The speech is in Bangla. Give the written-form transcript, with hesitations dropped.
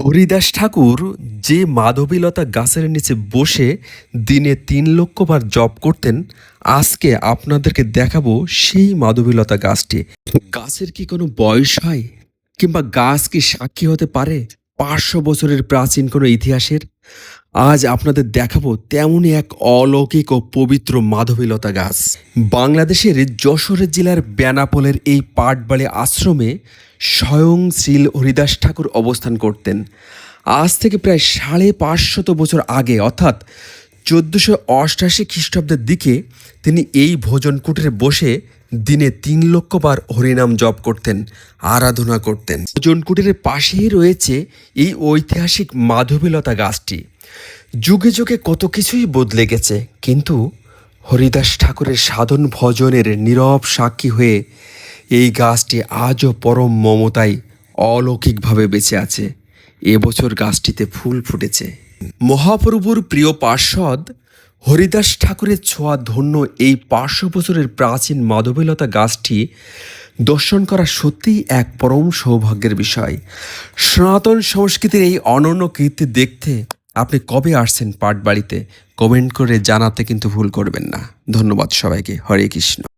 হরিদাস ঠাকুর যে মাধবীলতা গাছের নিচে বসে দিনে 3 লক্ষ বার জপ করতেন, আজকে আপনাদেরকে দেখাবো সেই মাধবীলতা গাছটি। গাছের কি কোনো বয়স হয়, কিংবা গাছ কি সাক্ষী হতে পারে 500 বছরের প্রাচীন কোনো ইতিহাসের? আজ আপনাদের দেখাবো তেমনই এক অলৌকিক ও পবিত্র মাধবীলতা গাছ। বাংলাদেশের যশোর জেলার বেনাপোলের এই পাটবাড়ি আশ্রমে স্বয়ং শ্রী হরিদাস ঠাকুর অবস্থান করতেন। আজ থেকে প্রায় 550 বছর আগে, অর্থাৎ 1488 খ্রিস্টাব্দের দিকে তিনি এই ভোজন কুটিরে বসে দিনে 3 লক্ষ বার হরিনাম জপ করতেন, আরাধনা করতেন। ভোজন কুটিরের পাশেই রয়েছে এই ঐতিহাসিক মাধবীলতা গাছটি। যুগে যুগে কত কিছুই বদলে গেছে, কিন্তু হরিদাস ঠাকুরের সাধন ভজনের নীরব সাক্ষী হয়ে এই গাছটি আজও পরম মমতায় অলৌকিকভাবে বেঁচে আছে। এবছর গাছটিতে ফুল ফুটেছে। মহাপ্রভুর প্রিয় পার্ষদ হরিদাস ঠাকুরের ছোঁয়া ধন্য এই 500 বছরের প্রাচীন মাধবীলতা গাছটি দর্শন করা সত্যিই এক পরম সৌভাগ্যের বিষয়। সনাতন সংস্কৃতির এই অনন্য কীর্তি দেখতে আপনি কবে আসছেন পাটবাড়িতে, কমেন্ট করে জানাতে কিন্তু ভুল করবেন না। ধন্যবাদ সবাইকে। হরে কৃষ্ণ।